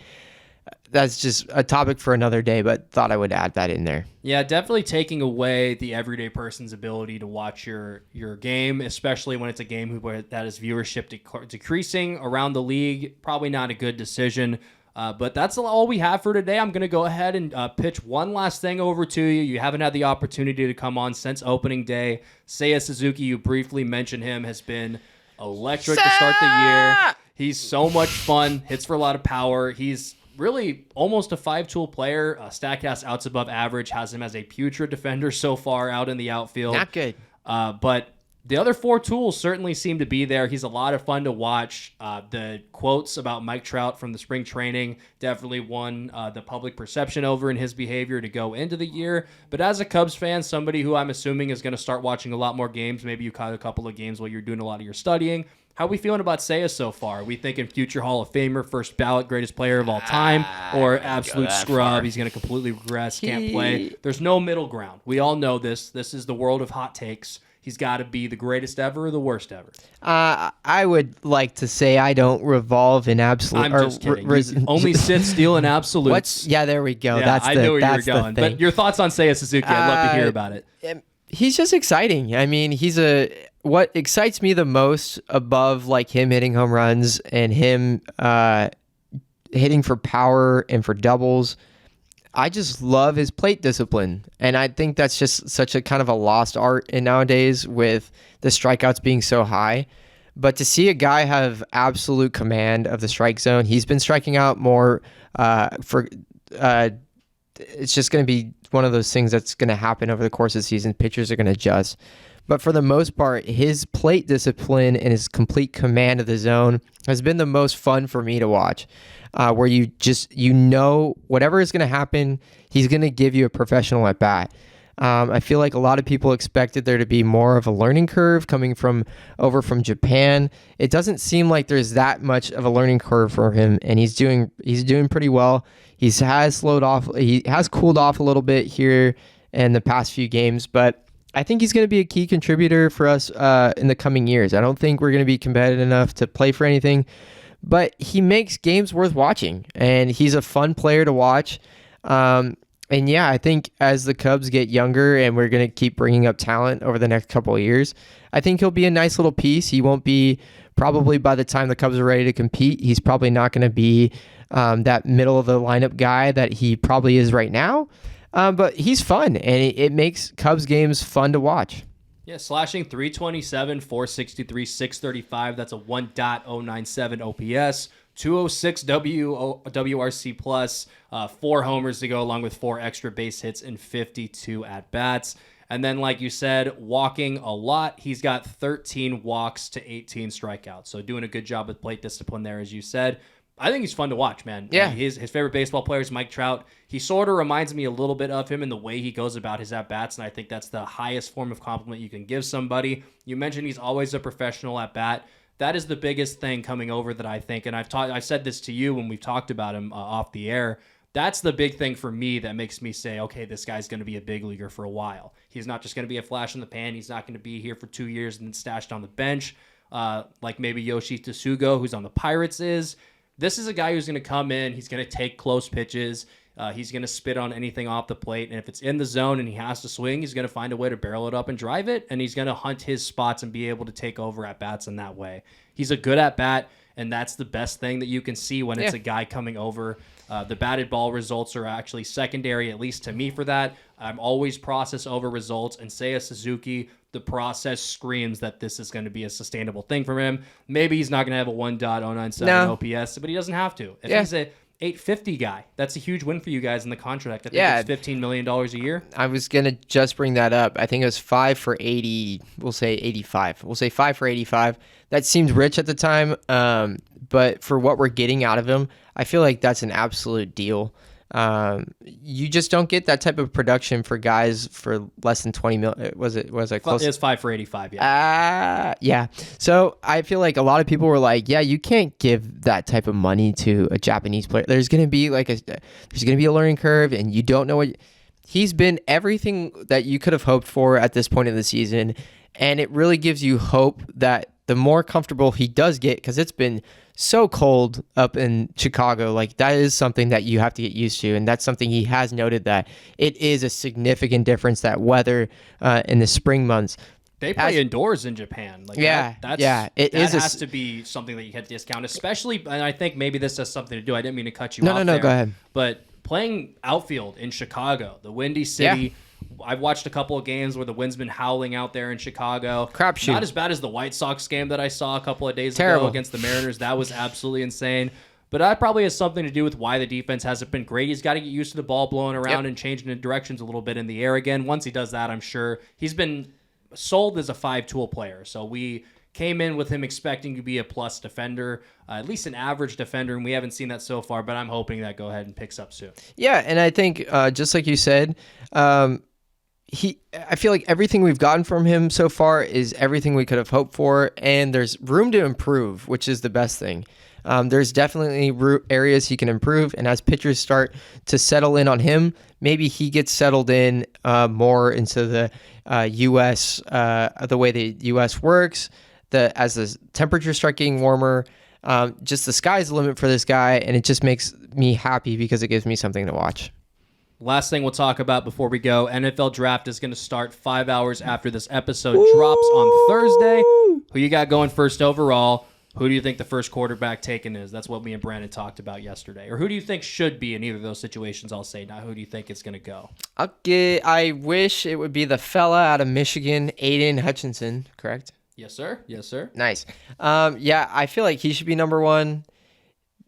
that's just a topic for another day, but thought I would add that in there. Yeah, definitely taking away the everyday person's ability to watch your game, especially when it's a game that is viewership decreasing around the league. Probably not a good decision. But that's all we have for today. I'm going to go ahead and pitch one last thing over to you. You haven't had the opportunity to come on since opening day. Seiya Suzuki, you briefly mentioned him, has been electric to start the year. He's so much fun, hits for a lot of power. He's really almost a 5-tool player. Statcast outs above average, has him as a putrid defender so far out in the outfield. Not good. But the other 4 tools certainly seem to be there. He's a lot of fun to watch. The quotes about Mike Trout from the spring training definitely won the public perception over in his behavior to go into the year. But as a Cubs fan, somebody who I'm assuming is going to start watching a lot more games, maybe you caught a couple of games while you're doing a lot of your studying. How are we feeling about Seiya so far? Are we thinking future Hall of Famer, first ballot, greatest player of all time, or absolute scrub? He's going to completely regress, can't play. There's no middle ground. We all know this. This is the world of hot takes. he's got to be the greatest ever or the worst ever. I would like to say I don't revolve in absolute. I'm just kidding. You only sit still in absolutes. Yeah, there we go. Yeah, I knew where you were going. But your thoughts on Seiya Suzuki? I'd love to hear about it. He's just exciting. I mean, what excites me the most above like him hitting home runs and him hitting for power and for doubles. I just love his plate discipline. And I think that's just such a kind of a lost art in nowadays with the strikeouts being so high. But to see a guy have absolute command of the strike zone, he's been striking out more it's just going to be one of those things that's going to happen over the course of the season. Pitchers are going to adjust. But for the most part, his plate discipline and his complete command of the zone has been the most fun for me to watch. Where you know whatever is going to happen, he's going to give you a professional at bat. I feel like a lot of people expected there to be more of a learning curve coming over from Japan. It doesn't seem like there's that much of a learning curve for him, and he's doing pretty well. He has cooled off a little bit here in the past few games, but I think he's going to be a key contributor for us in the coming years. I don't think we're going to be competitive enough to play for anything, but he makes games worth watching, and he's a fun player to watch. And yeah, I think as the Cubs get younger and we're going to keep bringing up talent over the next couple of years, I think he'll be a nice little piece. He won't be, probably by the time the Cubs are ready to compete, he's probably not going to be that middle of the lineup guy that he probably is right now. But he's fun, and it makes Cubs games fun to watch. Yeah, slashing 327, 463, 635. That's a 1.097 OPS. 206 WRC plus, 4 homers to go along with 4 extra base hits and 52 at-bats. And then, like you said, walking a lot. He's got 13 walks to 18 strikeouts. So doing a good job with plate discipline there, as you said. I think he's fun to watch, man. Yeah. His favorite baseball player is Mike Trout. He sort of reminds me a little bit of him in the way he goes about his at-bats, and I think that's the highest form of compliment you can give somebody. You mentioned he's always a professional at-bat. That is the biggest thing coming over that I think, and I've said this to you when we've talked about him off the air. That's the big thing for me that makes me say, okay, this guy's going to be a big leaguer for a while. He's not just going to be a flash in the pan. He's not going to be here for 2 years and then stashed on the bench like maybe Yoshi Tsugo, who's on the Pirates, is. This is a guy who's going to come in. He's going to take close pitches. He's going to spit on anything off the plate. And if it's in the zone and he has to swing, he's going to find a way to barrel it up and drive it. And he's going to hunt his spots and be able to take over at-bats in that way. He's a good at-bat, and that's the best thing that you can see when it's a guy coming over. The batted ball results are actually secondary, at least to me for that. I'm always process over results. And Seiya Suzuki, the process screams that this is going to be a sustainable thing for him. Maybe he's not going to have a 1.097 OPS, but he doesn't have to. If he's a 850 guy, that's a huge win for you guys in the contract. I think it's $15 million a year. I was going to just bring that up. I think it was 5 for 80. We'll say 85. We'll say 5 for 85. That seemed rich at the time, but for what we're getting out of him, I feel like that's an absolute deal. You just don't get that type of production for guys for less than 20 mil. Was it close? It was 5 for 85. Yeah. Yeah. So I feel like a lot of people were like, yeah, you can't give that type of money to a Japanese player. There's going to be a learning curve, and you don't know what he's been everything that you could have hoped for at this point in the season. And it really gives you hope that the more comfortable he does get, because it's been so cold up in Chicago, like that is something that you have to get used to. And that's something he has noted, that it is a significant difference, that weather in the spring months. They play indoors in Japan. Like that has to be something that you can't discount, especially, and I think maybe this has something to do. I didn't mean to cut you off. No, go ahead. But playing outfield in Chicago, the Windy City. Yeah. I've watched a couple of games where the wind's been howling out there in Chicago. Crapshoot. Not as bad as the White Sox game that I saw a couple of days ago against the Mariners. That was absolutely insane. But that probably has something to do with why the defense hasn't been great. He's got to get used to the ball blowing around and changing the directions a little bit in the air again. Once he does that, I'm sure he's been sold as a 5-tool player. So we came in with him expecting to be a plus defender, at least an average defender, and we haven't seen that so far, but I'm hoping that go ahead and picks up soon. Yeah, and I think just like you said, I feel like everything we've gotten from him so far is everything we could have hoped for, and there's room to improve, which is the best thing. There's definitely areas he can improve, and as pitchers start to settle in on him, maybe he gets settled in more into the U.S. The way the U.S. works. As the temperatures start getting warmer, just the sky's the limit for this guy, and it just makes me happy because it gives me something to watch. Last thing we'll talk about before we go, NFL Draft is going to start 5 hours after this episode drops on Thursday. Who you got going first overall? Who do you think the first quarterback taken is? That's what me and Brandon talked about yesterday. Or who do you think should be in either of those situations? I'll say, not who do you think it's going to go? I wish it would be the fella out of Michigan, Aiden Hutchinson, correct? Yes, sir. Yes, sir. Nice. Yeah, I feel like he should be number one.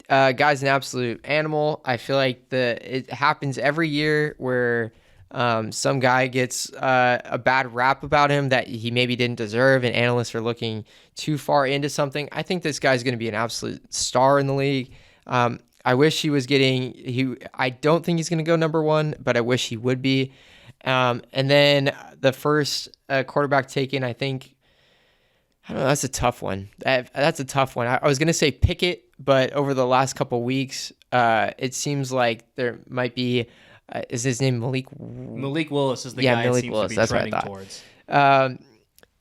Guy's an absolute animal. I feel like it happens every year where some guy gets a bad rap about him that he maybe didn't deserve, and analysts are looking too far into something. I think this guy's going to be an absolute star in the league. I wish he was I don't think he's going to go number one, but I wish he would be. And then the first quarterback taken, I think, I don't know, that's a tough one. That's a tough one. I was going to say Pickett, but over the last couple of weeks, it seems like there might be, is his name Malik? Malik Willis is the guy it seems to be trending towards.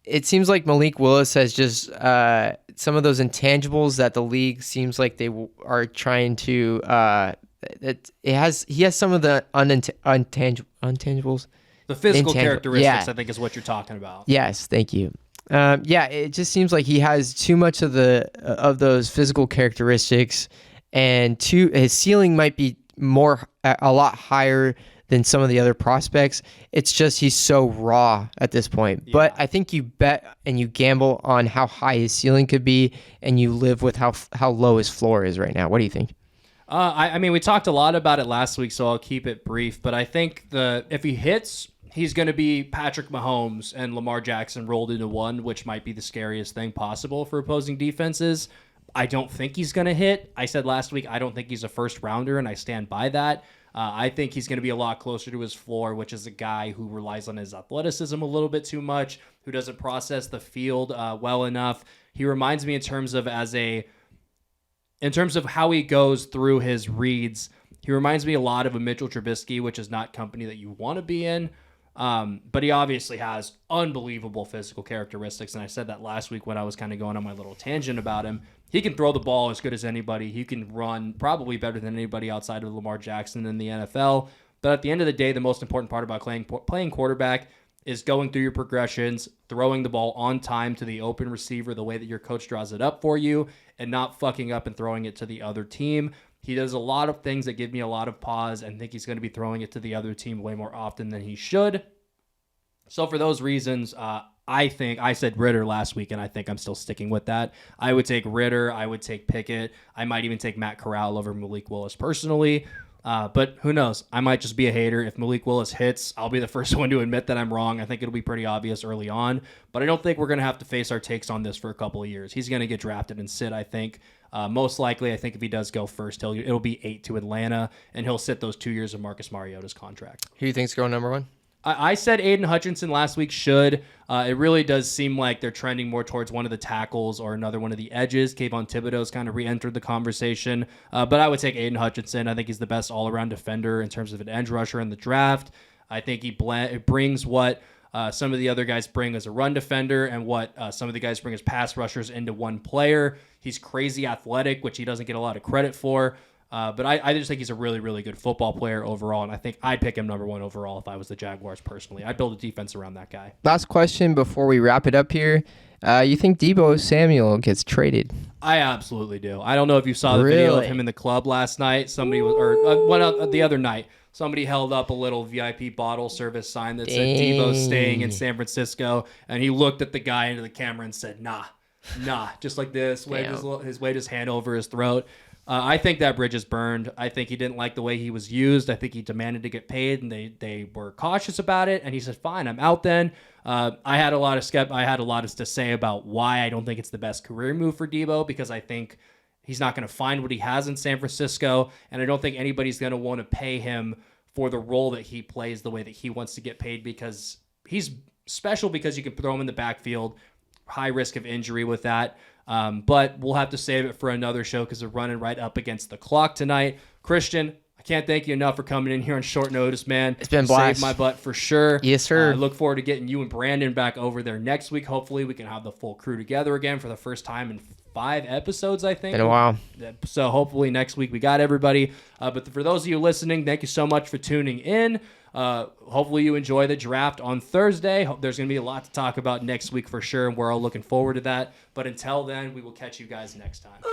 It seems like Malik Willis has just some of those intangibles that the league seems like they are trying to. He has some of the intangibles. The physical characteristics, I think, is what you're talking about. Yes, thank you. It just seems like he has too much of those physical characteristics, and his ceiling might be a lot higher than some of the other prospects. It's just he's so raw at this point. Yeah. But I think you bet and you gamble on how high his ceiling could be, and you live with how low his floor is right now. What do you think? I mean, we talked a lot about it last week, so I'll keep it brief. But I think if he hits, he's going to be Patrick Mahomes and Lamar Jackson rolled into one, which might be the scariest thing possible for opposing defenses. I don't think he's going to hit. I said last week I don't think he's a first rounder, and I stand by that. I think he's going to be a lot closer to his floor, which is a guy who relies on his athleticism a little bit too much, who doesn't process the field well enough. He reminds me in terms of how he goes through his reads, he reminds me a lot of a Mitchell Trubisky, which is not company that you want to be in. But he obviously has unbelievable physical characteristics, and I said that last week when I was kind of going on my little tangent about him. He can throw the ball as good as anybody. He can run probably better than anybody outside of Lamar Jackson in the NFL. But at the end of the day, the most important part about playing quarterback is going through your progressions, throwing the ball on time to the open receiver the way that your coach draws it up for you, and not fucking up and throwing it to the other team. He does a lot of things that give me a lot of pause and think he's going to be throwing it to the other team way more often than he should. So for those reasons, I think I said Ritter last week, and I think I'm still sticking with that. I would take Ritter. I would take Pickett. I might even take Matt Corral over Malik Willis personally. But who knows? I might just be a hater. If Malik Willis hits, I'll be the first one to admit that I'm wrong. I think it'll be pretty obvious early on. But I don't think we're going to have to face our takes on this for a couple of years. He's going to get drafted and sit, I think. Most likely, I think if he does go first, it'll be 8 to Atlanta, and he'll sit those 2 years of Marcus Mariota's contract. Who do you think's going number one? I said Aiden Hutchinson last week should. It really does seem like they're trending more towards one of the tackles or another one of the edges. Kayvon Thibodeau's kind of re-entered the conversation. But I would take Aiden Hutchinson. I think he's the best all-around defender in terms of an edge rusher in the draft. I think he brings what some of the other guys bring as a run defender and what some of the guys bring as pass rushers into one player. He's crazy athletic, which he doesn't get a lot of credit for. But I just think he's a really, really good football player overall, and I think I'd pick him number one overall if I was the Jaguars personally. I'd build a defense around that guy. Last question before we wrap it up here. You think Debo Samuel gets traded? I absolutely do. I don't know if you saw the video of him in the club last night. The other night. Somebody held up a little VIP bottle service sign that said Debo's staying in San Francisco, and he looked at the guy into the camera and said, nah, just like this, waved his hand over his throat. I think that bridge is burned. I think he didn't like the way he was used. I think he demanded to get paid, and they were cautious about it. And he said, "Fine, I'm out." Then I had a lot to say about why I don't think it's the best career move for Debo, because I think he's not going to find what he has in San Francisco, and I don't think anybody's going to want to pay him for the role that he plays the way that he wants to get paid, because he's special because you can throw him in the backfield. High risk of injury with that. But we'll have to save it for another show because we're running right up against the clock tonight. Christian, I can't thank you enough for coming in here on short notice, man. It's been a Saved blast. my butt for sure. Yes, sir. I look forward to getting you and Brandon back over there next week. Hopefully, we can have the full crew together again for the first time in 5 episodes, I think. Been a while. So hopefully next week we got everybody. But for those of you listening, thank you so much for tuning in. Hopefully you enjoy the draft on Thursday. There's going to be a lot to talk about next week for sure, and we're all looking forward to that. But until then, we will catch you guys next time.